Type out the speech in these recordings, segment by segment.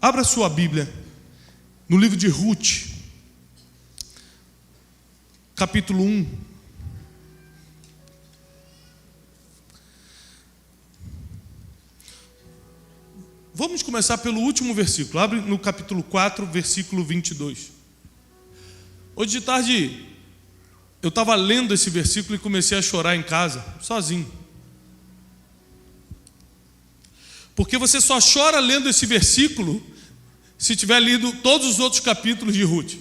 Abra sua Bíblia no livro de Ruth, capítulo 1. Vamos começar pelo último versículo. Abre no capítulo 4, versículo 22. Hoje de tarde eu estava lendo esse versículo e comecei a chorar em casa, sozinho. Porque você só chora lendo esse versículo se tiver lido todos os outros capítulos de Ruth.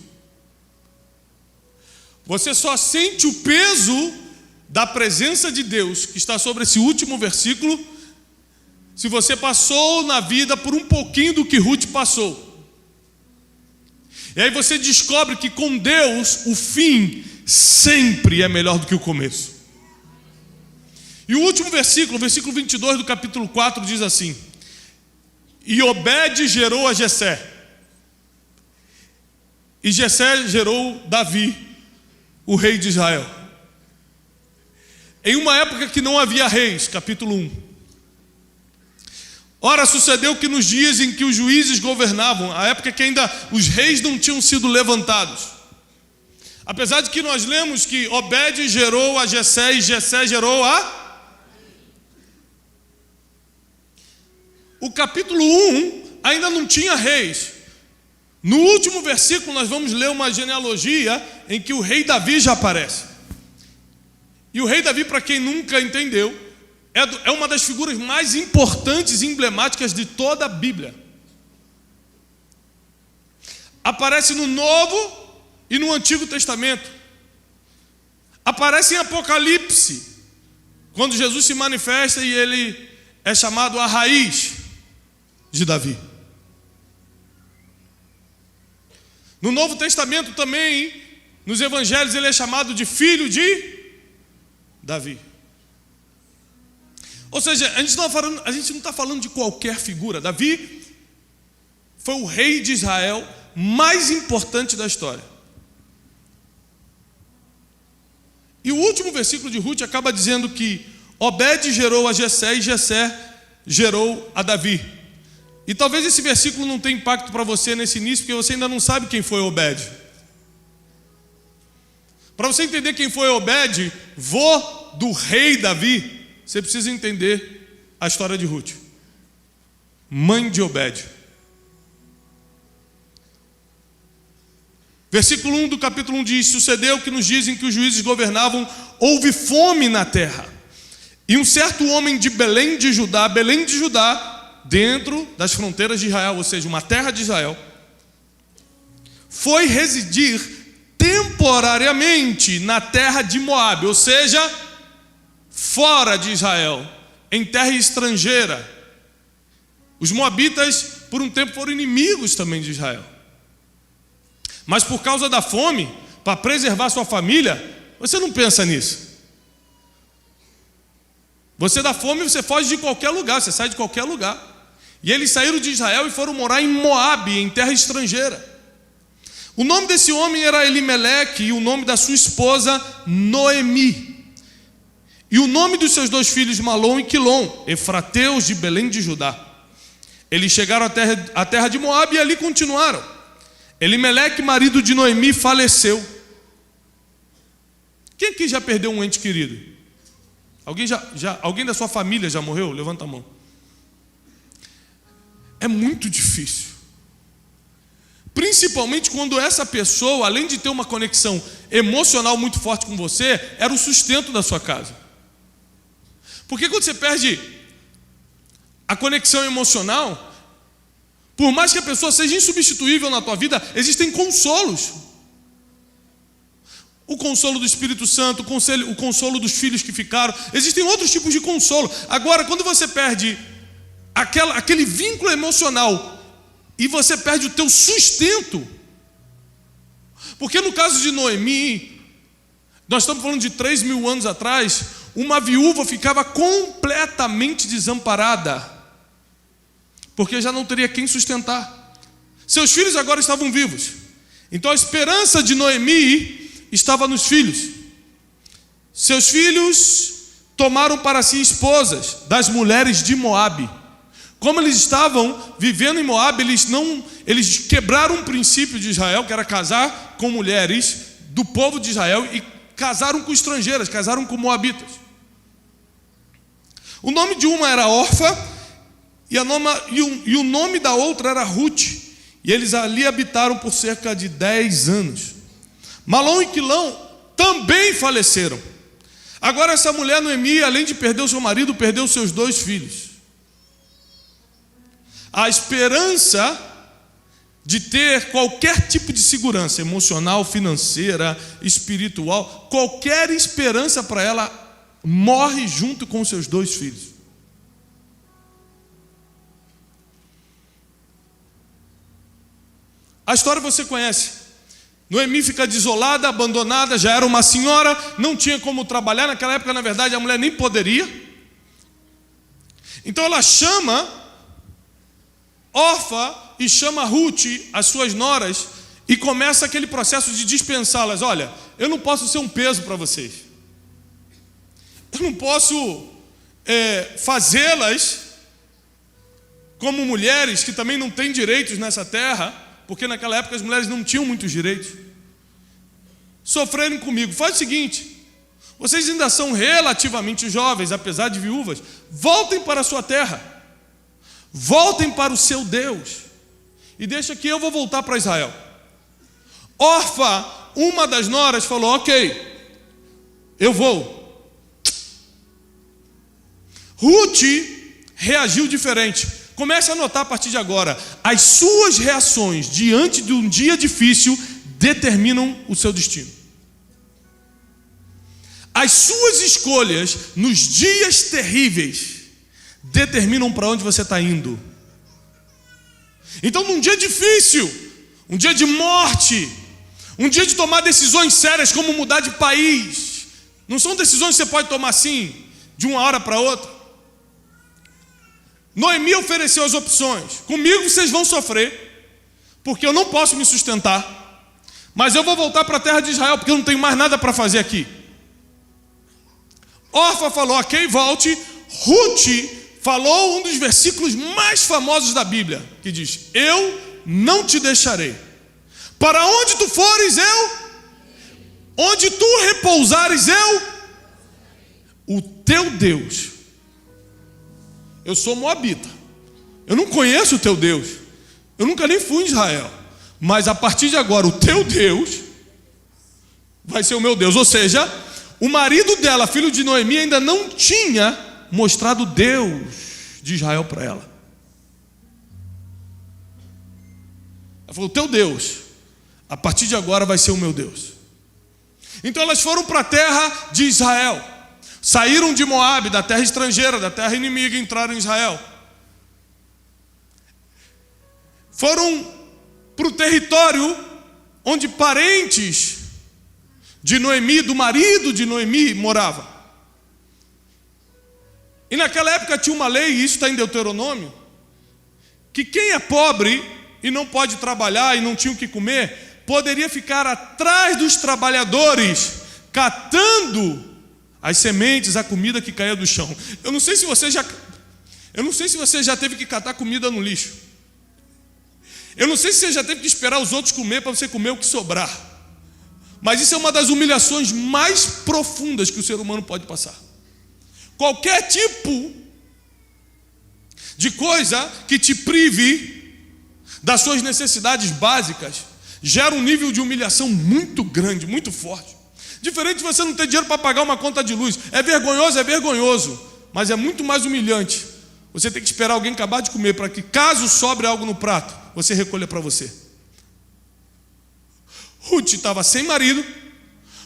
Você só sente o peso da presença de Deus que está sobre esse último versículo se você passou na vida por um pouquinho do que Ruth passou. E aí você descobre que com Deus o fim sempre é melhor do que o começo. E o último versículo, o versículo 22 do capítulo 4 diz assim: e Obed gerou a Jessé, e Jessé gerou Davi, o rei de Israel. Em uma época que não havia reis, capítulo 1. Ora, sucedeu que nos dias em que os juízes governavam, a época que ainda os reis não tinham sido levantados, apesar de que nós lemos que Obed gerou a Jessé e Jessé gerou o capítulo 1 ainda não tinha reis. No último versículo nós vamos ler uma genealogia em que o rei Davi já aparece. E o rei Davi, para quem nunca entendeu, é uma das figuras mais importantes e emblemáticas de toda a Bíblia. Aparece no Novo e no Antigo Testamento. Aparece em Apocalipse, quando Jesus se manifesta e ele é chamado a raiz de Davi. No Novo Testamento também, nos Evangelhos, ele é chamado de filho de Davi. Ou seja, a gente não está falando de qualquer figura. Davi foi o rei de Israel mais importante da história. E o último versículo de Ruth acaba dizendo que Obed gerou a Jessé e Jessé gerou a Davi. E talvez esse versículo não tenha impacto para você nesse início, porque você ainda não sabe quem foi Obed. Para você entender quem foi Obed, vô do rei Davi, você precisa entender a história de Ruth, mãe de Obed. Versículo 1 do capítulo 1 diz: sucedeu que nos dias em que os juízes governavam, houve fome na terra. E um certo homem de Belém de Judá, dentro das fronteiras de Israel, ou seja, uma terra de Israel, foi residir temporariamente na terra de Moabe, ou seja, fora de Israel, em terra estrangeira. Os moabitas por um tempo foram inimigos também de Israel, mas por causa da fome, para preservar sua família, você não pensa nisso. Você dá fome, você foge de qualquer lugar, você sai de qualquer lugar. E eles saíram de Israel e foram morar em Moabe, em terra estrangeira. O nome desse homem era Elimeleque e o nome da sua esposa Noemi. E o nome dos seus dois filhos, Malom e Quilom, efrateus de Belém de Judá. Eles chegaram à terra de Moabe e ali continuaram. Elimeleque, marido de Noemi, faleceu. Quem aqui já perdeu um ente querido? Alguém da sua família já morreu? Levanta a mão. É muito difícil. Principalmente quando essa pessoa, além de ter uma conexão emocional muito forte com você, era o sustento da sua casa. Porque quando você perde a conexão emocional, por mais que a pessoa seja insubstituível na tua vida, existem consolos. O consolo do Espírito Santo, o consolo dos filhos que ficaram. Existem outros tipos de consolo. Agora, quando você perde aquele vínculo emocional e você perde o teu sustento, porque no caso de Noemi, nós estamos falando de 3.000 anos atrás, uma viúva ficava completamente desamparada, porque já não teria quem sustentar. Seus filhos agora estavam vivos, então a esperança de Noemi estava nos filhos. Seus filhos tomaram para si esposas das mulheres de Moabe, como eles estavam vivendo em Moabe, eles quebraram um princípio de Israel, que era casar com mulheres do povo de Israel, e casaram com estrangeiras, casaram com moabitas. O nome de uma era Orfa, e o nome da outra era Ruth. E eles ali habitaram por cerca de 10 anos. Malom e Quilão também faleceram. Agora essa mulher Noemi, além de perder o seu marido, perdeu seus 2 filhos. A esperança de ter qualquer tipo de segurança emocional, financeira, espiritual, qualquer esperança para ela, morre junto com seus 2 filhos. A história você conhece. Noemi fica desolada, abandonada, já era uma senhora, não tinha como trabalhar. Naquela época, na verdade, a mulher nem poderia. Então ela chama Orfa e chama Ruth, as suas noras, e começa aquele processo de dispensá-las. Olha, eu não posso ser um peso para vocês. Eu não posso fazê-las como mulheres que também não têm direitos nessa terra, porque naquela época as mulheres não tinham muitos direitos, sofrerem comigo. Faz o seguinte: vocês ainda são relativamente jovens, apesar de viúvas, voltem para a sua terra, voltem para o seu Deus, e deixa que eu vou voltar para Israel. Orfa, uma das noras, falou: ok, eu vou. Ruth reagiu diferente. Comece a notar a partir de agora: as suas reações diante de um dia difícil determinam o seu destino. As suas escolhas nos dias terríveis determinam para onde você está indo. Então, num dia difícil, um dia de morte, um dia de tomar decisões sérias como mudar de país, não são decisões que você pode tomar assim, de uma hora para outra. Noemi ofereceu as opções: comigo vocês vão sofrer, porque eu não posso me sustentar, mas eu vou voltar para a terra de Israel, porque eu não tenho mais nada para fazer aqui. Orfa falou: ok, volte. Ruth falou um dos versículos mais famosos da Bíblia, que diz: eu não te deixarei. Para onde tu fores, onde tu repousares, o teu Deus. Eu sou moabita, eu não conheço o teu Deus, eu nunca nem fui em Israel, mas a partir de agora o teu Deus vai ser o meu Deus. Ou seja, o marido dela, filho de Noemi, ainda não tinha mostrado o Deus de Israel para ela. Ela falou: o teu Deus, a partir de agora vai ser o meu Deus. Então elas foram para a terra de Israel. Saíram de Moabe, da terra estrangeira, da terra inimiga, e entraram em Israel. Foram para o território onde parentes de Noemi, do marido de Noemi, moravam. E naquela época tinha uma lei, e isso está em Deuteronômio, que quem é pobre e não pode trabalhar e não tinha o que comer, poderia ficar atrás dos trabalhadores, catando as sementes, a comida que caía do chão. Eu não sei se você já teve que catar comida no lixo. Eu não sei se você já teve que esperar os outros comer para você comer o que sobrar. Mas isso é uma das humilhações mais profundas que o ser humano pode passar. Qualquer tipo de coisa que te prive das suas necessidades básicas gera um nível de humilhação muito grande, muito forte. Diferente de você não ter dinheiro para pagar uma conta de luz. É vergonhoso, mas é muito mais humilhante você ter que esperar alguém acabar de comer para que, caso sobre algo no prato, você recolha para você. Ruth estava sem marido,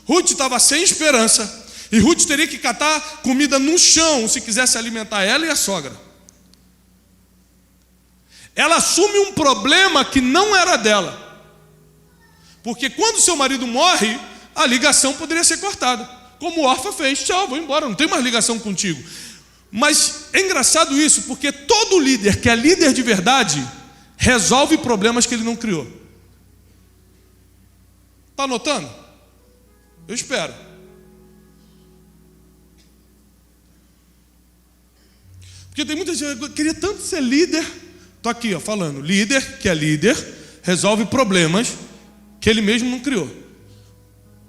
Ruth estava sem esperança, e Ruth teria que catar comida no chão se quisesse alimentar ela e a sogra. Ela assume um problema que não era dela, porque quando seu marido morre, a ligação poderia ser cortada, como Orfa fez: tchau, vou embora, não tenho mais ligação contigo. Mas é engraçado isso, porque todo líder que é líder de verdade resolve problemas que ele não criou. Está anotando? Eu espero. Porque tem muita gente que queria tanto ser líder. Estou aqui, ó, falando, líder que é líder, resolve problemas que ele mesmo não criou.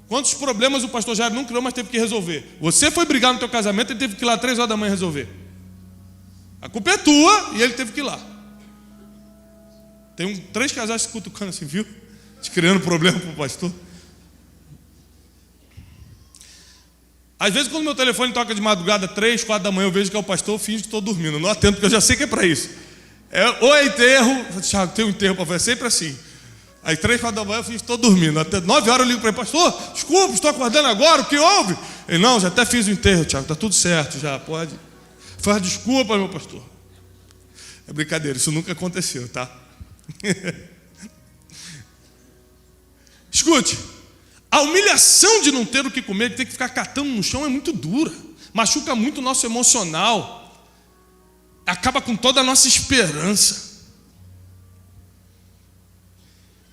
Quantos problemas o pastor Jair não criou, mas teve que resolver? Você foi brigar no teu casamento, ele teve que ir lá 3 horas da manhã resolver. A culpa é tua e ele teve que ir lá. Tem 3 casais se cutucando assim, viu? Criando problema para o pastor. Às vezes quando meu telefone toca de madrugada, 3, 4 da manhã, eu vejo que é o pastor, eu finjo que estou dormindo. Eu não atendo, porque eu já sei que é para isso. Ou é enterro, Thiago, tem um enterro para fazer, é sempre assim. Aí 3, 4 da manhã eu finjo que estou dormindo. Até 9 horas eu ligo para ele, pastor, desculpa, estou acordando agora, o que houve? Ele, não, já até fiz o enterro, Thiago, está tudo certo, já pode. Faz desculpa, meu pastor. É brincadeira, isso nunca aconteceu, tá? Escute, a humilhação de não ter o que comer, de ter que ficar catando no chão é muito dura, machuca muito o nosso emocional, acaba com toda a nossa esperança.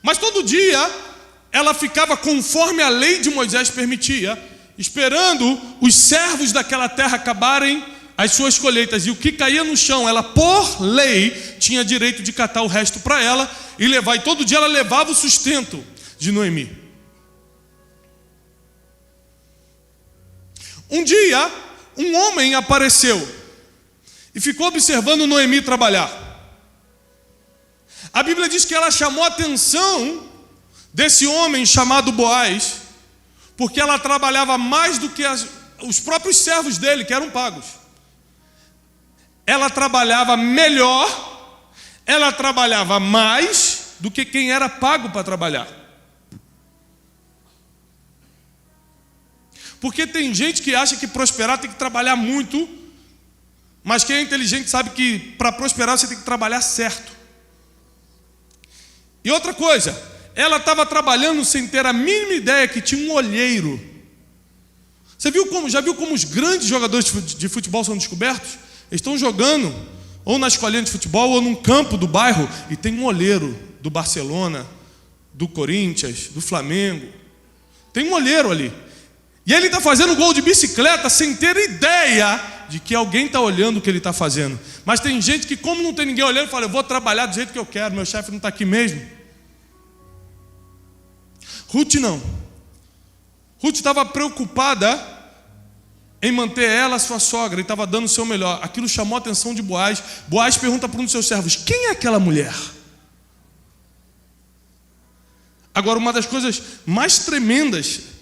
Mas todo dia ela ficava conforme a lei de Moisés permitia, esperando os servos daquela terra acabarem as suas colheitas, e o que caía no chão, ela por lei tinha direito de catar o resto para ela e levar, e todo dia ela levava o sustento de Noemi. Um dia, um homem apareceu e ficou observando Noemi trabalhar. A Bíblia diz que ela chamou a atenção desse homem chamado Boaz, porque ela trabalhava mais do que os próprios servos dele, que eram pagos. Ela trabalhava melhor, ela trabalhava mais do que quem era pago para trabalhar. Porque tem gente que acha que prosperar tem que trabalhar muito, mas quem é inteligente sabe que para prosperar você tem que trabalhar certo. E outra coisa, ela estava trabalhando sem ter a mínima ideia que tinha um olheiro. Você já viu como os grandes jogadores de futebol são descobertos? Eles estão jogando ou na escolinha de futebol ou num campo do bairro e tem um olheiro do Barcelona, do Corinthians, do Flamengo. Tem um olheiro ali. E ele está fazendo gol de bicicleta sem ter ideia de que alguém está olhando o que ele está fazendo. Mas tem gente que, como não tem ninguém olhando, fala, eu vou trabalhar do jeito que eu quero, meu chefe não está aqui mesmo. Ruth não. Ruth estava preocupada em manter ela, sua sogra, e estava dando o seu melhor. Aquilo chamou a atenção de Boaz. Boaz pergunta para um dos seus servos, quem é aquela mulher? Agora, uma das coisas mais tremendas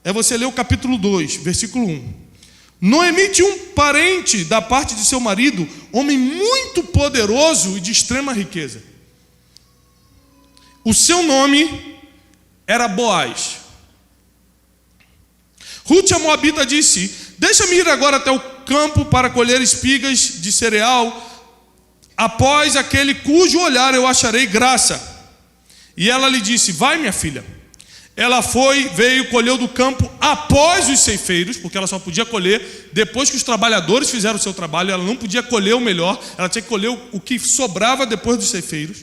é você ler o capítulo 2, versículo 1. Noemi tinha um parente da parte de seu marido, homem muito poderoso e de extrema riqueza. O seu nome era Boaz. Ruth, a moabita, disse, deixa-me ir agora até o campo para colher espigas de cereal, após aquele cujo olhar eu acharei graça. E ela lhe disse, vai, minha filha. Ela foi, veio, colheu do campo após os ceifeiros, porque ela só podia colher depois que os trabalhadores fizeram o seu trabalho. Ela não podia colher o melhor, ela tinha que colher o que sobrava depois dos ceifeiros.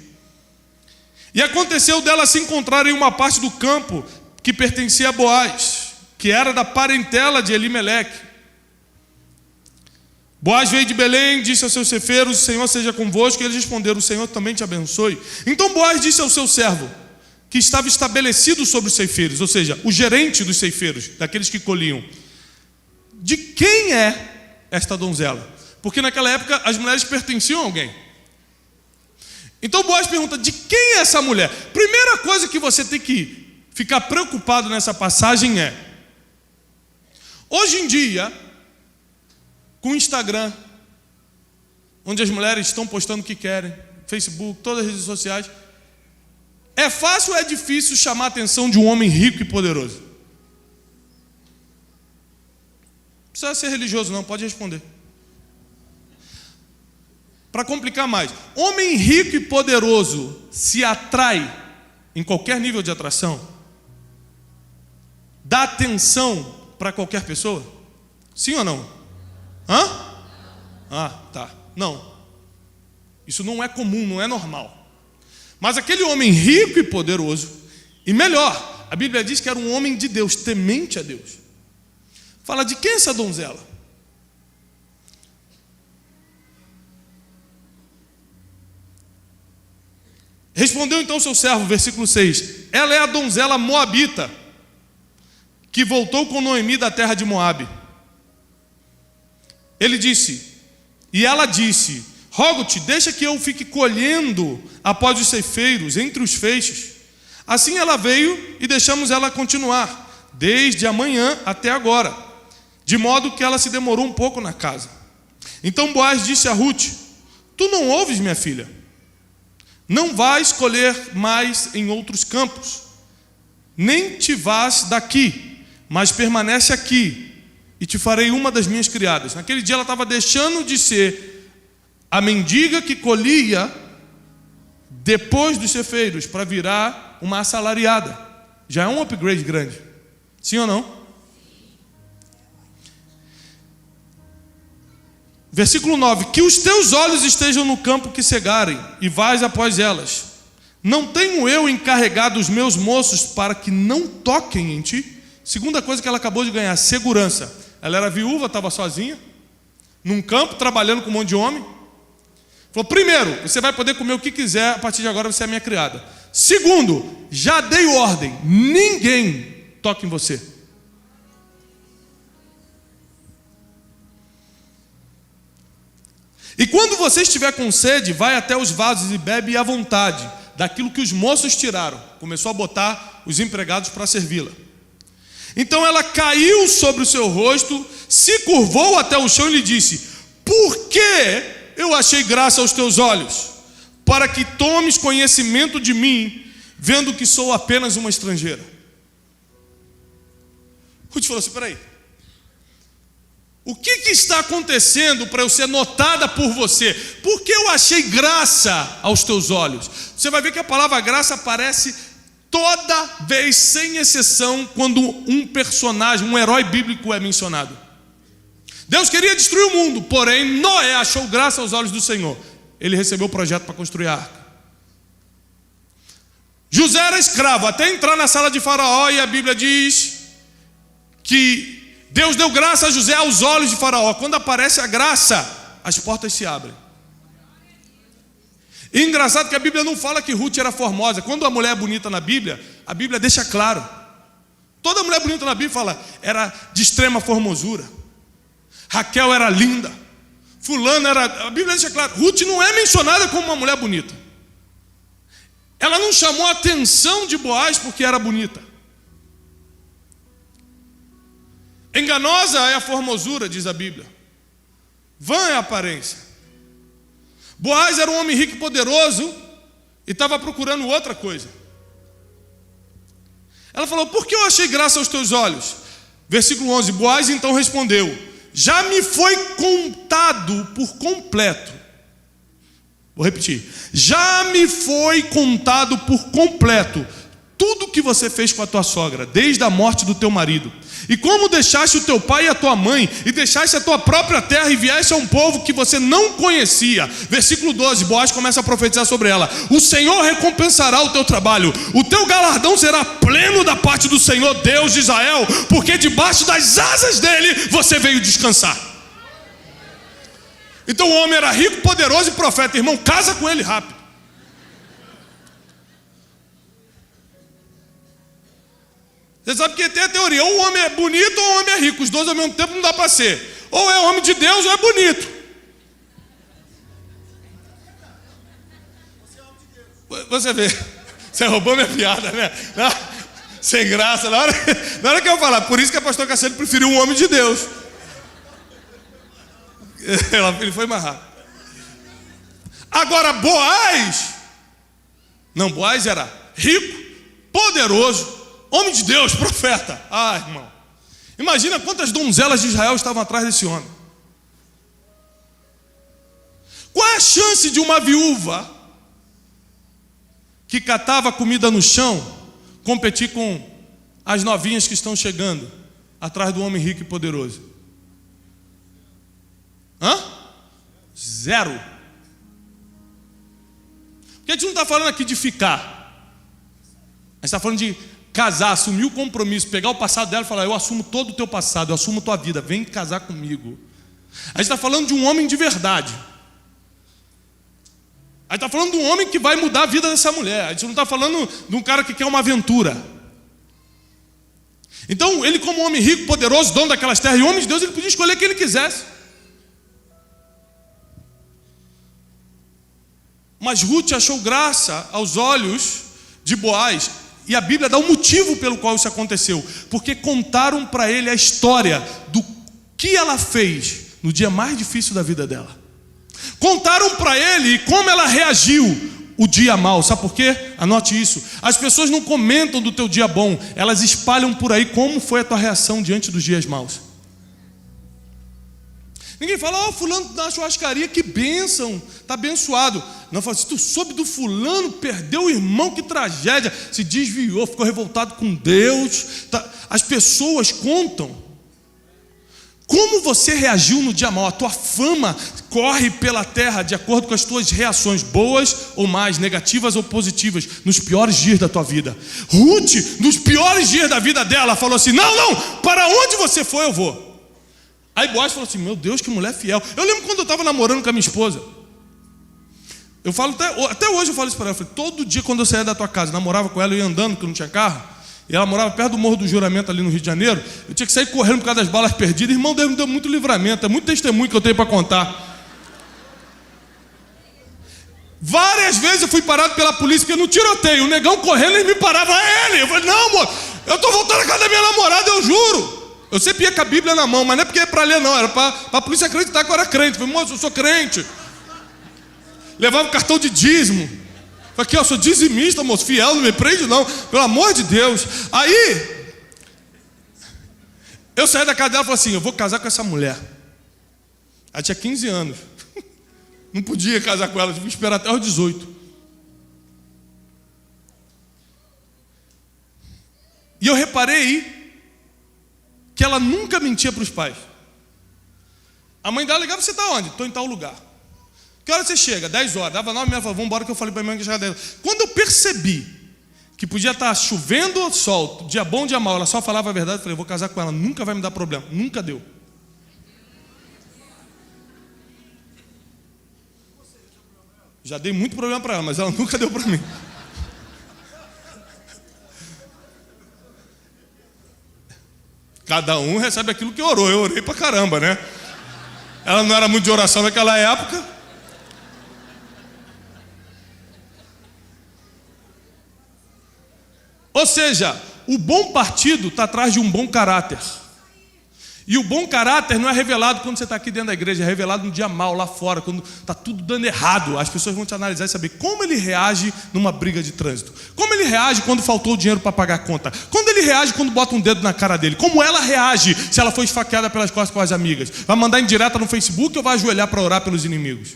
E aconteceu dela se encontrar em uma parte do campo que pertencia a Boaz, que era da parentela de Elimeleque. Boaz veio de Belém, disse aos seus ceifeiros, o Senhor seja convosco. E eles responderam, o Senhor também te abençoe. Então Boaz disse ao seu servo, que estava estabelecido sobre os ceifeiros, ou seja, o gerente dos ceifeiros, daqueles que colhiam, de quem é esta donzela? Porque naquela época as mulheres pertenciam a alguém. Então Boaz pergunta, de quem é essa mulher? Primeira coisa que você tem que ficar preocupado nessa passagem é, hoje em dia, com o Instagram, onde as mulheres estão postando o que querem, Facebook, todas as redes sociais, é fácil ou é difícil chamar a atenção de um homem rico e poderoso? Não precisa ser religioso não, pode responder. Para complicar mais, homem rico e poderoso se atrai em qualquer nível de atração? Dá atenção para qualquer pessoa? Sim ou não? Hã? Ah, tá. Não. Isso não é comum, não é normal. Mas aquele homem rico e poderoso, e melhor, a Bíblia diz que era um homem de Deus, temente a Deus. Fala, de quem é essa donzela? Respondeu então seu servo, versículo 6, ela é a donzela moabita, que voltou com Noemi da terra de Moabe. Ele disse, e ela disse, rogo-te, deixa que eu fique colhendo após os ceifeiros, entre os feixes. Assim ela veio e deixamos ela continuar, desde amanhã até agora, de modo que ela se demorou um pouco na casa. Então Boaz disse a Ruth, tu não ouves, minha filha? Não vais colher mais em outros campos, nem te vás daqui, mas permanece aqui, e te farei uma das minhas criadas. Naquele dia ela estava deixando de ser a mendiga que colhia depois dos ceifeiros, para virar uma assalariada. Já é um upgrade grande. Sim ou não? Versículo 9, que os teus olhos estejam no campo que cegarem, e vais após elas. Não tenho eu encarregado os meus moços para que não toquem em ti? Segunda coisa que ela acabou de ganhar, segurança. Ela era viúva, estava sozinha, num campo, trabalhando com um monte de homem. Falou, primeiro, você vai poder comer o que quiser, a partir de agora você é minha criada. Segundo, já dei ordem, ninguém toque em você. E quando você estiver com sede, vai até os vasos e bebe à vontade, daquilo que os moços tiraram. Começou a botar os empregados para servi-la. Então ela caiu sobre o seu rosto, se curvou até o chão e lhe disse, por que eu achei graça aos teus olhos? Para que tomes conhecimento de mim, vendo que sou apenas uma estrangeira. Ruth falou assim, peraí. O que está acontecendo para eu ser notada por você? Por que eu achei graça aos teus olhos? Você vai ver que a palavra graça aparece toda vez, sem exceção, quando um personagem, um herói bíblico é mencionado. Deus queria destruir o mundo, porém Noé achou graça aos olhos do Senhor. Ele recebeu o projeto para construir a arca. José era escravo, até entrar na sala de Faraó, e a Bíblia diz que Deus deu graça a José aos olhos de Faraó. Quando aparece a graça, as portas se abrem. E engraçado que a Bíblia não fala que Ruth era formosa. Quando a mulher é bonita na Bíblia, a Bíblia deixa claro. Toda mulher bonita na Bíblia fala, era de extrema formosura. Raquel era linda. Fulano era... A Bíblia deixa claro, Ruth não é mencionada como uma mulher bonita. Ela não chamou a atenção de Boaz porque era bonita. Enganosa é a formosura, diz a Bíblia. Vã é a aparência. Boaz era um homem rico e poderoso e estava procurando outra coisa. Ela falou, por que eu achei graça aos teus olhos? Versículo 11, Boaz então respondeu, já me foi contado por completo. Vou repetir. Já me foi contado por completo tudo o que você fez com a tua sogra, desde a morte do teu marido. E como deixaste o teu pai e a tua mãe, e deixaste a tua própria terra, e vieste a um povo que você não conhecia. Versículo 12, Boaz começa a profetizar sobre ela. O Senhor recompensará o teu trabalho, o teu galardão será pleno da parte do Senhor, Deus de Israel, porque debaixo das asas dele você veio descansar. Então o homem era rico, poderoso e profeta. Irmão, casa com ele rápido. Você sabe que tem a teoria, ou o homem é bonito ou o homem é rico. Os dois ao mesmo tempo não dá para ser. Ou é homem de Deus ou é bonito. Você vê, você roubou minha piada, né? Sem graça. Na hora que eu falar, por isso que a pastor Cassiano preferiu um homem de Deus. Ele foi mais rápido. Agora Boaz, não, Boaz era rico, poderoso, homem de Deus, profeta. Ah, irmão, imagina quantas donzelas de Israel estavam atrás desse homem. Qual é a chance de uma viúva que catava comida no chão competir com as novinhas que estão chegando atrás do homem rico e poderoso? Zero. Porque a gente não está falando aqui de ficar, a gente está falando de casar, assumir o compromisso, pegar o passado dela e falar, eu assumo todo o teu passado, eu assumo tua vida, vem casar comigo. A gente está falando de um homem de verdade. Aí está falando de um homem que vai mudar a vida dessa mulher. A gente não está falando de um cara que quer uma aventura. Então, ele como homem rico, poderoso, dono daquelas terras, e homem de Deus, ele podia escolher quem ele quisesse. Mas Ruth achou graça aos olhos de Boaz, e a Bíblia dá um motivo pelo qual isso aconteceu, porque contaram para ele a história do que ela fez no dia mais difícil da vida dela. Contaram para ele como ela reagiu o dia mau. Sabe por quê? Anote isso. As pessoas não comentam do teu dia bom, elas espalham por aí como foi a tua reação diante dos dias maus. Ninguém fala, fulano na churrascaria, que bênção, está abençoado. Não, fala, se tu soube do fulano, perdeu o irmão, que tragédia, se desviou, ficou revoltado com Deus. As pessoas contam como você reagiu no dia mau. A tua fama corre pela terra de acordo com as tuas reações, boas ou mais, negativas ou positivas, nos piores dias da tua vida. Ruth, nos piores dias da vida dela, falou assim, não, para onde você for eu vou. Aí Boaz falou assim, meu Deus, que mulher fiel. Eu lembro quando eu estava namorando com a minha esposa. Eu falo, até hoje eu falo isso para ela. Eu falei, todo dia quando eu saía da tua casa, namorava com ela, eu ia andando, porque não tinha carro, e ela morava perto do Morro do Juramento, ali no Rio de Janeiro, eu tinha que sair correndo por causa das balas perdidas. Irmão, Deus me deu muito livramento, é muito testemunho que eu tenho para contar. Várias vezes eu fui parado pela polícia, porque no tiroteio, o negão correndo, ele me parava, ele. Eu falei, não, amor, eu estou voltando à casa da minha namorada, eu juro. Eu sempre ia com a Bíblia na mão, mas não é porque é para ler não, era para a polícia acreditar que eu era crente. Eu falei, moço, eu sou crente. Levava o cartão de dízimo. Falei, aqui, eu sou dizimista, moço, fiel, não me prende não, pelo amor de Deus. Aí, eu saí da casa dela e falei assim, eu vou casar com essa mulher. Ela tinha 15 anos. Não podia casar com ela, tive que esperar até os 18. E eu reparei que ela nunca mentia para os pais. A mãe dela ligava, você está onde? Estou em tal lugar. Que hora você chega? 10 horas. Dava 9 h, falava, vamos embora que eu falei para a minha mãe que ia chegar 10 horas. Quando eu percebi que podia estar chovendo ou sol, dia bom, dia mau, ela só falava a verdade, eu falei, vou casar com ela, nunca vai me dar problema. Nunca deu. Já dei muito problema para ela, mas ela nunca deu para mim. Cada um recebe aquilo que orou. Eu orei pra caramba, né? Ela não era muito de oração naquela época. Ou seja, o bom partido está atrás de um bom caráter. E o bom caráter não é revelado quando você está aqui dentro da igreja, é revelado no dia mau, lá fora, quando está tudo dando errado. As pessoas vão te analisar e saber como ele reage numa briga de trânsito. Como ele reage quando faltou o dinheiro para pagar a conta. Quando ele reage quando bota um dedo na cara dele. Como ela reage se ela foi esfaqueada pelas costas com as amigas. Vai mandar indireta no Facebook ou vai ajoelhar para orar pelos inimigos?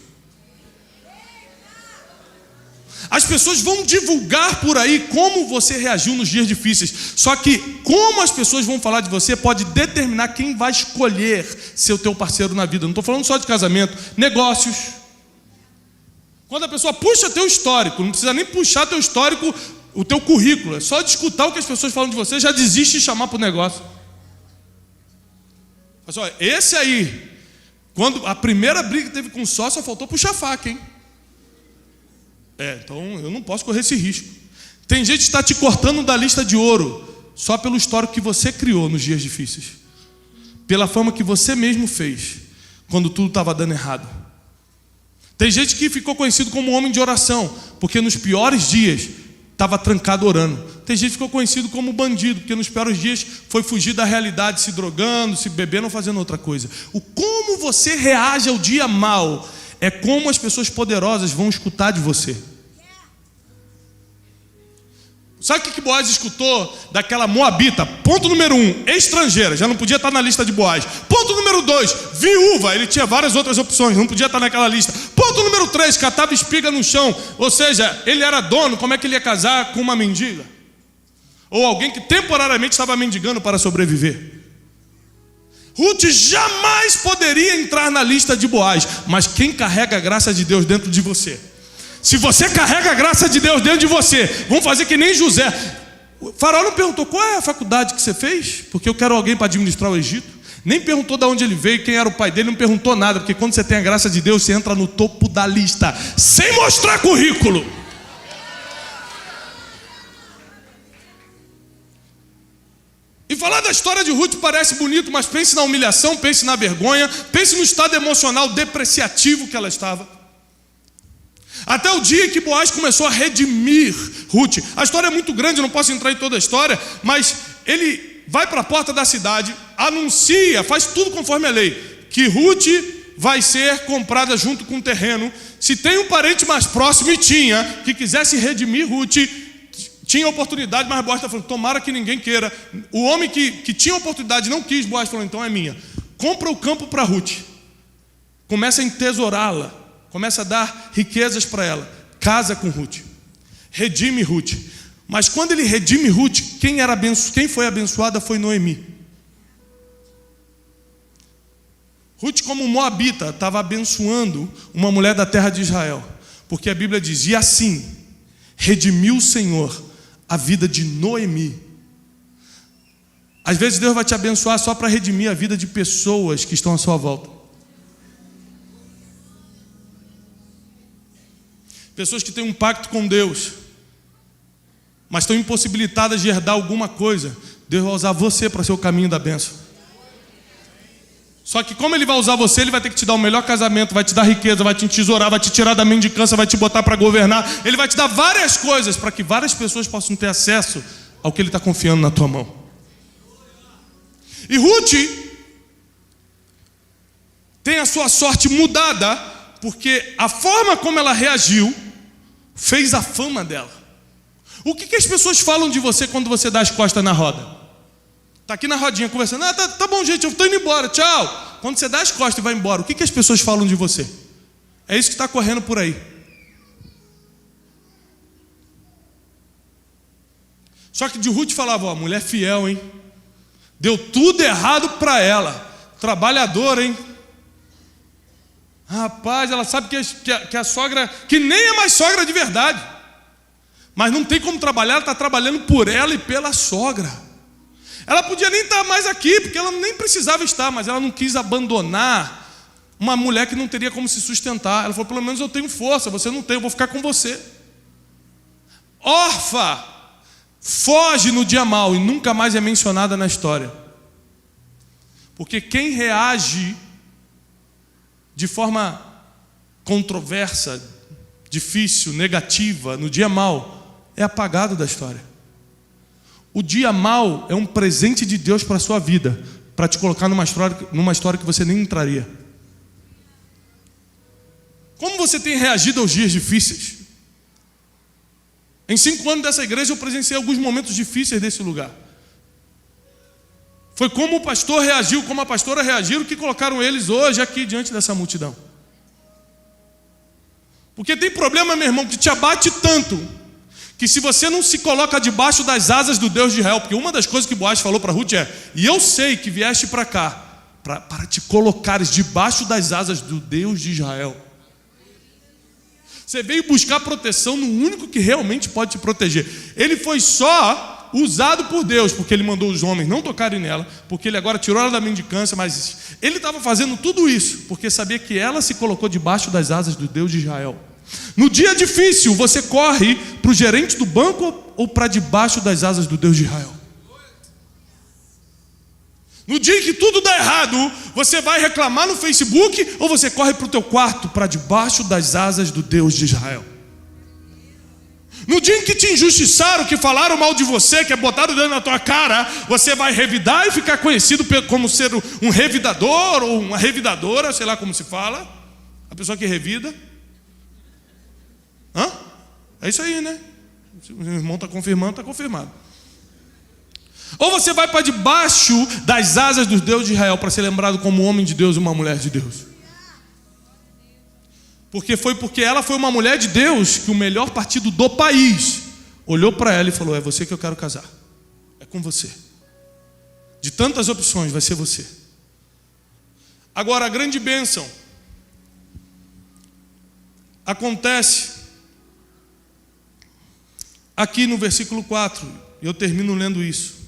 As pessoas vão divulgar por aí como você reagiu nos dias difíceis. Só que como as pessoas vão falar de você pode determinar quem vai escolher ser o teu parceiro na vida. Não estou falando só de casamento, negócios. Quando a pessoa puxa teu histórico, não precisa nem puxar teu histórico, o teu currículo. É só de escutar o que as pessoas falam de você, já desiste de chamar para o negócio. Mas olha, esse aí, quando a primeira briga que teve com o sócio, só faltou puxar a faca, hein? Então eu não posso correr esse risco. Tem gente que está te cortando da lista de ouro só pelo histórico que você criou nos dias difíceis, pela fama que você mesmo fez quando tudo estava dando errado. Tem gente que ficou conhecido como homem de oração porque nos piores dias estava trancado orando. Tem gente que ficou conhecido como bandido porque nos piores dias foi fugir da realidade, se drogando, se bebendo ou fazendo outra coisa. O como você reage ao dia mau é como as pessoas poderosas vão escutar de você. Sabe o que Boaz escutou daquela moabita? Ponto número 1, estrangeira, já não podia estar na lista de Boaz. Ponto número 2, viúva, ele tinha várias outras opções, não podia estar naquela lista. Ponto número 3, catava espiga no chão, ou seja, ele era dono, como é que ele ia casar com uma mendiga? Ou alguém que temporariamente estava mendigando para sobreviver. Ruth jamais poderia entrar na lista de Boaz, mas quem carrega a graça de Deus dentro de você? Se você carrega a graça de Deus dentro de você, vamos fazer que nem José. O faraó não perguntou, qual é a faculdade que você fez? Porque eu quero alguém para administrar o Egito. Nem perguntou de onde ele veio, quem era o pai dele, não perguntou nada, porque quando você tem a graça de Deus, você entra no topo da lista, sem mostrar currículo. E falar da história de Ruth parece bonito, mas pense na humilhação, pense na vergonha, pense no estado emocional depreciativo que ela estava. Até o dia que Boaz começou a redimir Ruth. A história é muito grande, eu não posso entrar em toda a história, mas ele vai para a porta da cidade, anuncia, faz tudo conforme a lei, que Ruth vai ser comprada junto com o terreno. Se tem um parente mais próximo, e tinha, que quisesse redimir Ruth, tinha oportunidade, mas Boaz está falando, tomara que ninguém queira. O homem que tinha oportunidade não quis, Boaz falou, então é minha. Compra o campo para Ruth, começa a entesourá-la, começa a dar riquezas para ela, casa com Ruth, redime Ruth. Mas quando ele redime Ruth, quem foi abençoada foi Noemi. Ruth, como moabita, estava abençoando uma mulher da terra de Israel, porque a Bíblia diz, e assim redimiu o Senhor a vida de Noemi. Às vezes Deus vai te abençoar só para redimir a vida de pessoas que estão à sua volta. Pessoas que têm um pacto com Deus, mas estão impossibilitadas de herdar alguma coisa. Deus vai usar você para ser o caminho da bênção. Só que como Ele vai usar você, Ele vai ter que te dar o melhor casamento, vai te dar riqueza, vai te entesourar, vai te tirar da mendicância, vai te botar para governar. Ele vai te dar várias coisas para que várias pessoas possam ter acesso ao que Ele está confiando na tua mão. E Ruth tem a sua sorte mudada, porque a forma como ela reagiu fez a fama dela. O que as pessoas falam de você quando você dá as costas na roda? Está aqui na rodinha conversando, tá bom gente, eu estou indo embora, tchau. Quando você dá as costas e vai embora, o que as pessoas falam de você? É isso que está correndo por aí. Só que de Ruth falava, ó, mulher fiel, hein? Deu tudo errado para ela. Trabalhadora, hein? Rapaz, ela sabe que a sogra, que nem é mais sogra de verdade, mas não tem como trabalhar, ela está trabalhando por ela e pela sogra. Ela podia nem estar mais aqui, porque ela nem precisava estar, mas ela não quis abandonar uma mulher que não teria como se sustentar. Ela falou, pelo menos eu tenho força, você não tem, eu vou ficar com você. Órfã foge no dia mau e nunca mais é mencionada na história. Porque quem reage de forma controversa, difícil, negativa, no dia mau, é apagado da história. O dia mau é um presente de Deus para a sua vida, para te colocar numa história que você nem entraria. Como você tem reagido aos dias difíceis? Em 5 anos dessa igreja eu presenciei alguns momentos difíceis desse lugar. Foi como o pastor reagiu, como a pastora reagiram, que colocaram eles hoje aqui diante dessa multidão. Porque tem problema, meu irmão, que te abate tanto, que se você não se coloca debaixo das asas do Deus de Israel, porque uma das coisas que Boaz falou para Ruth é, e eu sei que vieste para cá, para te colocares debaixo das asas do Deus de Israel. Você veio buscar proteção no único que realmente pode te proteger. Ele foi só usado por Deus, porque Ele mandou os homens não tocarem nela, porque Ele agora tirou ela da mendicância, mas Ele estava fazendo tudo isso, porque sabia que ela se colocou debaixo das asas do Deus de Israel. No dia difícil, você corre para o gerente do banco ou para debaixo das asas do Deus de Israel? No dia que tudo dá errado, você vai reclamar no Facebook ou você corre para o teu quarto, para debaixo das asas do Deus de Israel? No dia em que te injustiçaram, que falaram mal de você, que botaram o dedo na tua cara, você vai revidar e ficar conhecido como ser um revidador ou uma revidadora, sei lá como se fala, a pessoa que revida. Hã? É isso aí, né? Se o irmão está confirmando, está confirmado. Ou você vai para debaixo das asas do Deus de Israel para ser lembrado como um homem de Deus e uma mulher de Deus. Porque ela foi uma mulher de Deus que o melhor partido do país olhou para ela e falou, é você que eu quero casar. É com você. De tantas opções, vai ser você. Agora, a grande bênção acontece aqui no versículo 4, e eu termino lendo isso.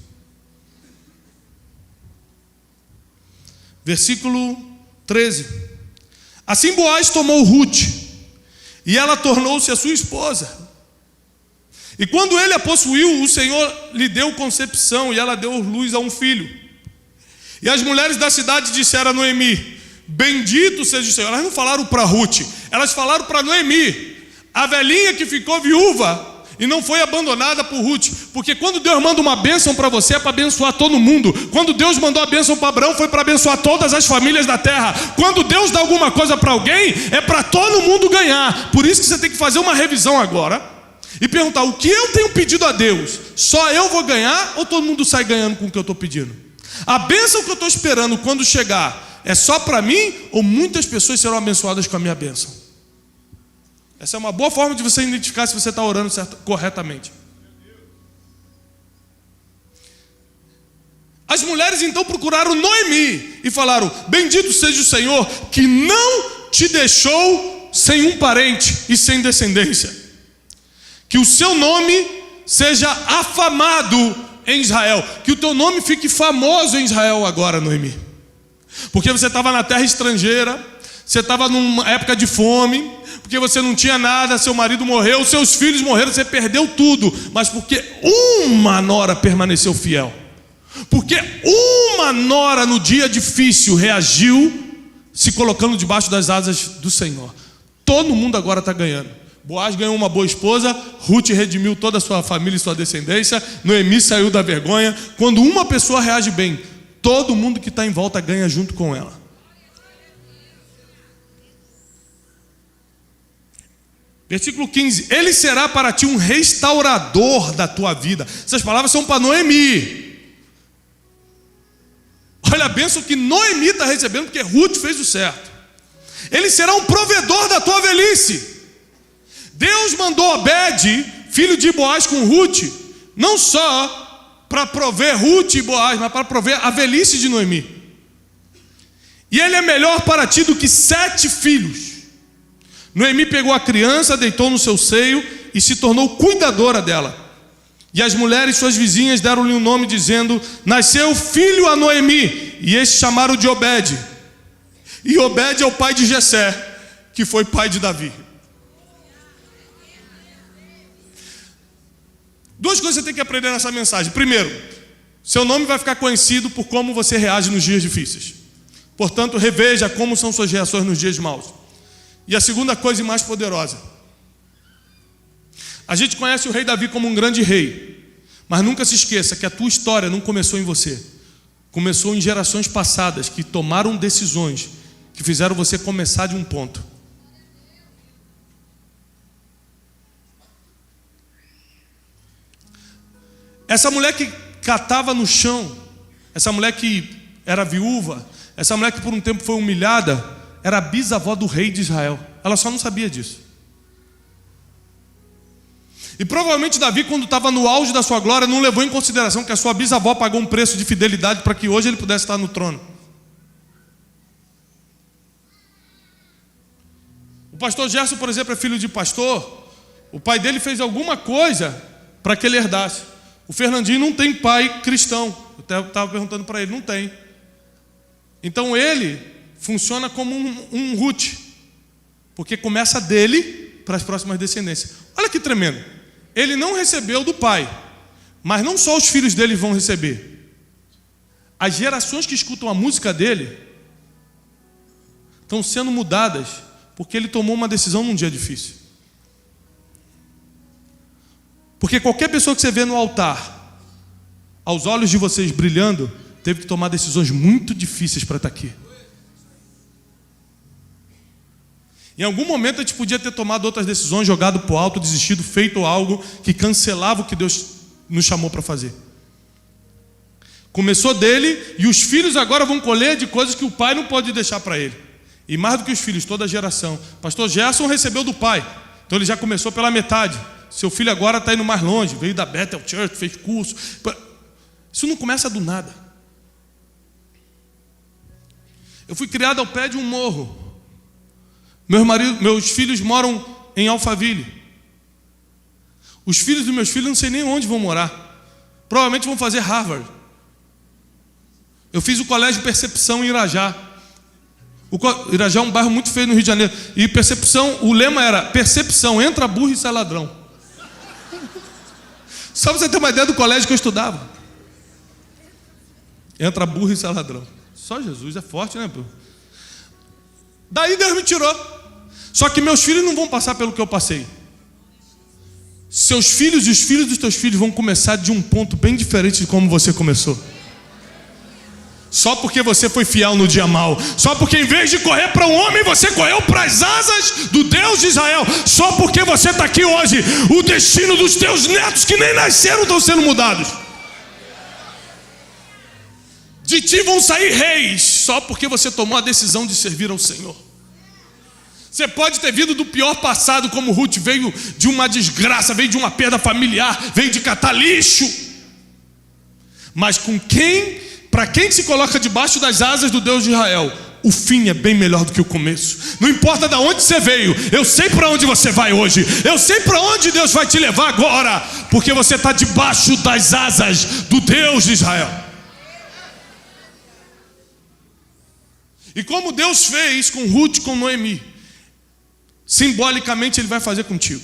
Versículo 13. Assim Boaz tomou Ruth, e ela tornou-se a sua esposa. E quando ele a possuiu, o Senhor lhe deu concepção, e ela deu luz a um filho. E as mulheres da cidade disseram a Noemi: bendito seja o Senhor. Elas não falaram para Ruth, elas falaram para Noemi, a velhinha que ficou viúva e não foi abandonada por Ruth. Porque quando Deus manda uma bênção para você, é para abençoar todo mundo. Quando Deus mandou a bênção para Abraão, foi para abençoar todas as famílias da terra. Quando Deus dá alguma coisa para alguém, é para todo mundo ganhar. Por isso que você tem que fazer uma revisão agora e perguntar: o que eu tenho pedido a Deus, só eu vou ganhar ou todo mundo sai ganhando com o que eu estou pedindo? A bênção que eu estou esperando quando chegar é só para mim, ou muitas pessoas serão abençoadas com a minha bênção? Essa é uma boa forma de você identificar se você está orando corretamente. As mulheres então procuraram Noemi e falaram: bendito seja o Senhor, que não te deixou sem um parente e sem descendência. Que o seu nome seja afamado em Israel. Que o teu nome fique famoso em Israel agora, Noemi. Porque você estava na terra estrangeira, você estava numa época de fome, porque você não tinha nada, seu marido morreu, seus filhos morreram, você perdeu tudo. Mas porque uma nora permaneceu fiel, porque uma nora no dia difícil reagiu, se colocando debaixo das asas do Senhor, todo mundo agora está ganhando. Boaz ganhou uma boa esposa, Ruth redimiu toda a sua família e sua descendência, Noemi saiu da vergonha. Quando uma pessoa reage bem, todo mundo que está em volta ganha junto com ela. Versículo 15: ele será para ti um restaurador da tua vida. Essas palavras são para Noemi. Olha a bênção que Noemi está recebendo, porque Ruth fez o certo. Ele será um provedor da tua velhice. Deus mandou Obed, filho de Boaz, com Ruth, não só para prover Ruth e Boaz, mas para prover a velhice de Noemi. E ele é melhor para ti do que 7 filhos. Noemi pegou a criança, deitou no seu seio e se tornou cuidadora dela. E as mulheres, suas vizinhas, deram-lhe um nome, dizendo: nasceu filho a Noemi, e este chamaram de Obed. E Obed é o pai de Jessé, que foi pai de Davi. Duas coisas você tem que aprender nessa mensagem. Primeiro, seu nome vai ficar conhecido por como você reage nos dias difíceis. Portanto, reveja como são suas reações nos dias maus. E a segunda coisa, e mais poderosa: a gente conhece o rei Davi como um grande rei, mas nunca se esqueça que a tua história não começou em você. Começou em gerações passadas que tomaram decisões que fizeram você começar de um ponto. Essa mulher que catava no chão, essa mulher que era viúva, essa mulher que por um tempo foi humilhada, era a bisavó do rei de Israel. Ela só não sabia disso. E provavelmente Davi, quando estava no auge da sua glória, não levou em consideração que a sua bisavó pagou um preço de fidelidade para que hoje ele pudesse estar no trono. O pastor Gerson, por exemplo, é filho de pastor. O pai dele fez alguma coisa para que ele herdasse. O Fernandinho não tem pai cristão. Eu estava perguntando para ele, não tem. Então ele funciona como um Ruth, porque começa dele para as próximas descendências. Olha que tremendo. Ele não recebeu do pai, mas não só os filhos dele vão receber. As gerações que escutam a música dele estão sendo mudadas, porque ele tomou uma decisão num dia difícil. Porque qualquer pessoa que você vê no altar, aos olhos de vocês brilhando, teve que tomar decisões muito difíceis para estar aqui. Em algum momento a gente podia ter tomado outras decisões, jogado para o alto, desistido, feito algo que cancelava o que Deus nos chamou para fazer. Começou dele, e os filhos agora vão colher de coisas que o pai não pode deixar para ele. E mais do que os filhos, toda a geração. Pastor Gerson recebeu do pai, então ele já começou pela metade. Seu filho agora está indo mais longe, veio da Bethel Church, fez curso. Isso não começa do nada. Eu fui criado ao pé de um morro. Meus filhos moram em Alphaville. Os filhos dos meus filhos não sei nem onde vão morar. Provavelmente vão fazer Harvard. Eu fiz o colégio Percepção em Irajá. Irajá é um bairro muito feio no Rio de Janeiro. E percepção, o lema era: percepção, entra burro e sai ladrão. Só pra você ter uma ideia do colégio que eu estudava. Entra burro e sai ladrão. Só Jesus é forte, né, pô? Daí Deus me tirou. Só que meus filhos não vão passar pelo que eu passei. Seus filhos e os filhos dos teus filhos vão começar de um ponto bem diferente de como você começou. Só porque você foi fiel no dia mau. Só porque em vez de correr para um homem, você correu para as asas do Deus de Israel. Só porque você está aqui hoje, o destino dos teus netos que nem nasceram estão sendo mudados. De ti vão sair reis. Só porque você tomou a decisão de servir ao Senhor. Você pode ter vindo do pior passado, como Ruth veio de uma desgraça, veio de uma perda familiar, veio de catar lixo. Mas para quem se coloca debaixo das asas do Deus de Israel, o fim é bem melhor do que o começo. Não importa de onde você veio, eu sei para onde você vai hoje. Eu sei para onde Deus vai te levar agora, porque você está debaixo das asas do Deus de Israel. E como Deus fez com Ruth, com Noemi, simbolicamente Ele vai fazer contigo.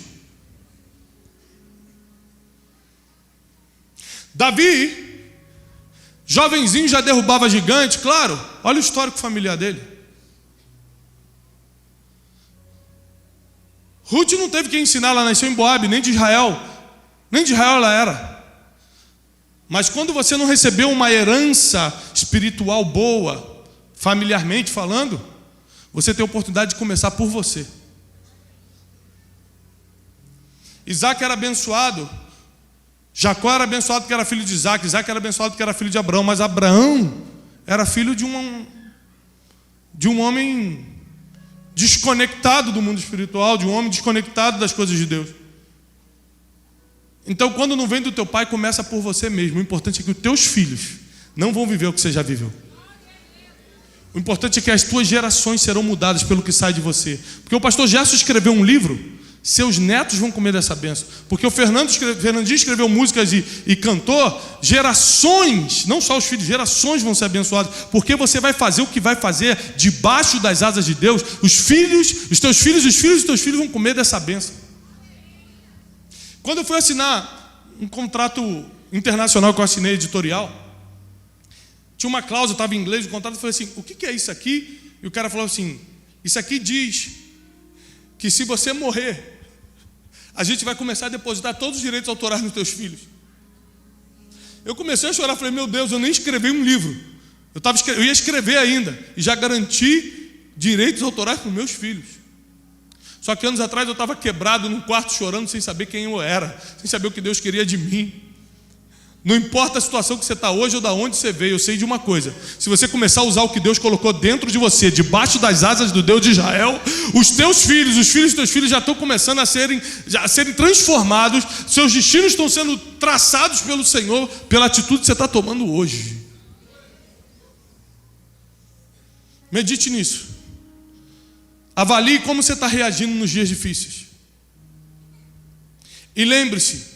Davi, jovenzinho, já derrubava gigante, claro. Olha o histórico familiar dele. Ruth não teve quem ensinar, ela nasceu em Moabe, nem de Israel. Nem de Israel ela era. Mas quando você não recebeu uma herança espiritual boa, familiarmente falando, você tem a oportunidade de começar por você. Isaac era abençoado. Jacó era abençoado porque era filho de Isaac. Isaac era abençoado porque era filho de Abraão. Mas Abraão era filho de um homem desconectado do mundo espiritual, de um homem desconectado das coisas de Deus. Então, quando não vem do teu pai, começa por você mesmo. O importante é que os teus filhos não vão viver o que você já viveu. O importante é que as tuas gerações serão mudadas pelo que sai de você. Porque o pastor Gerson escreveu um livro. Seus netos vão comer dessa bênção. Porque o Fernandinho escreveu músicas e cantou. Gerações, não só os filhos, gerações vão ser abençoadas. Porque você vai fazer o que vai fazer debaixo das asas de Deus. Os teus filhos dos teus filhos vão comer dessa bênção. Quando eu fui assinar um contrato internacional que eu assinei, editorial, tinha uma cláusula, estava em inglês, o contrato, eu falei assim: o que é isso aqui? E o cara falou assim: isso aqui diz que se você morrer, a gente vai começar a depositar todos os direitos autorais nos teus filhos. Eu comecei a chorar, falei: meu Deus, eu nem escrevi um livro. Eu ia escrever ainda, e já garanti direitos autorais para os meus filhos. Só que anos atrás eu estava quebrado num quarto chorando, sem saber quem eu era, sem saber o que Deus queria de mim. Não importa a situação que você está hoje ou de onde você veio, eu sei de uma coisa: se você começar a usar o que Deus colocou dentro de você, debaixo das asas do Deus de Israel, os teus filhos, os filhos dos teus filhos já estão começando a serem transformados, seus destinos estão sendo traçados pelo Senhor, pela atitude que você está tomando hoje. Medite nisso. Avalie como você está reagindo nos dias difíceis. E lembre-se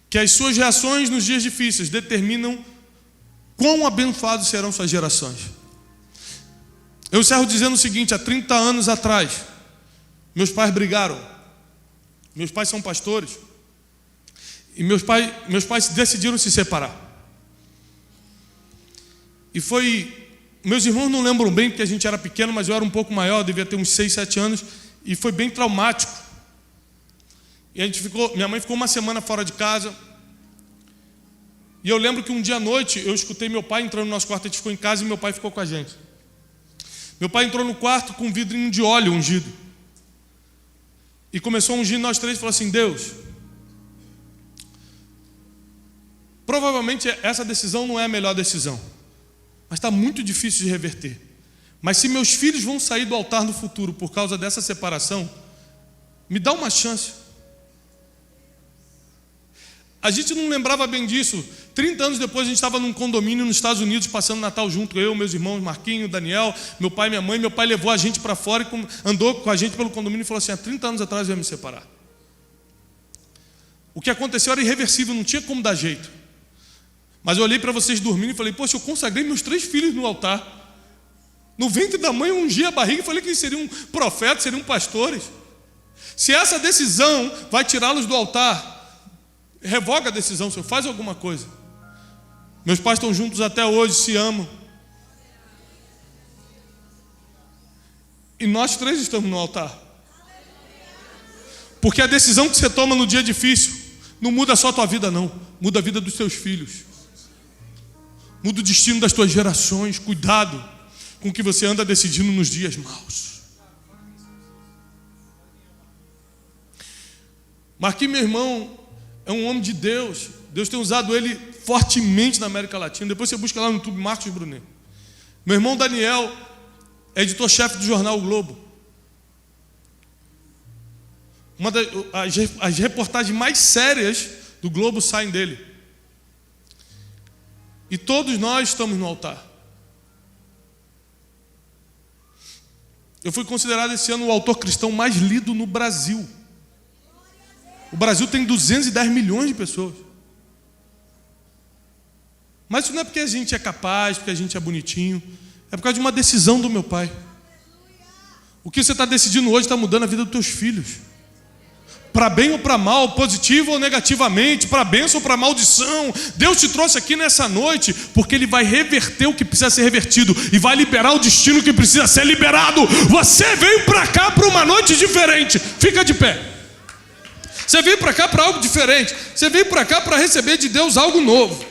que as suas reações nos dias difíceis determinam quão abençoados serão suas gerações. Eu encerro dizendo o seguinte: há 30 anos atrás, meus pais brigaram. Meus pais são pastores. E meus pais decidiram se separar. E meus irmãos não lembram bem, porque a gente era pequeno, mas eu era um pouco maior, devia ter uns 6, 7 anos, e foi bem traumático. E minha mãe ficou uma semana fora de casa. E eu lembro que um dia à noite eu escutei meu pai entrando no nosso quarto. A gente ficou em casa e meu pai ficou com a gente. Meu pai entrou no quarto com um vidrinho de óleo ungido. E começou a ungir nós três e falou assim: Deus, provavelmente essa decisão não é a melhor decisão, mas está muito difícil de reverter. Mas se meus filhos vão sair do altar no futuro por causa dessa separação, me dá uma chance. A gente não lembrava bem disso. 30 anos depois a gente estava num condomínio nos Estados Unidos, passando Natal junto, eu, meus irmãos, Marquinho, Daniel, meu pai e minha mãe. Meu pai levou a gente para fora e andou com a gente pelo condomínio e falou assim: há 30 anos atrás eu ia me separar. O que aconteceu era irreversível, não tinha como dar jeito. Mas eu olhei para vocês dormindo e falei: poxa, eu consagrei meus 3 filhos no altar. No ventre da mãe eu ungi a barriga e falei que eles seriam profetas, seriam pastores. Se essa decisão vai tirá-los do altar, revoga a decisão, Senhor, faz alguma coisa. Meus pais estão juntos até hoje, se amam. E nós três estamos no altar. Porque a decisão que você toma no dia difícil não muda só a tua vida, não. Muda a vida dos teus filhos. Muda o destino das tuas gerações. Cuidado com o que você anda decidindo nos dias maus. Marquinhos, meu irmão, é um homem de Deus. Deus tem usado ele fortemente na América Latina. Depois você busca lá no YouTube, Marcos Brunet. Meu irmão Daniel é editor-chefe do jornal O Globo. As reportagens mais sérias do Globo saem dele. E todos nós estamos no altar. Eu fui considerado esse ano o autor cristão mais lido no Brasil. O Brasil tem 210 milhões de pessoas. Mas isso não é porque a gente é capaz, porque a gente é bonitinho. É por causa de uma decisão do meu pai. O que você está decidindo hoje está mudando a vida dos teus filhos. Para bem ou para mal, positivo ou negativamente, para bênção ou para maldição. Deus te trouxe aqui nessa noite porque Ele vai reverter o que precisa ser revertido e vai liberar o destino que precisa ser liberado. Você veio para cá para uma noite diferente. Fica de pé. Você veio para cá para algo diferente. Você veio para cá para receber de Deus algo novo.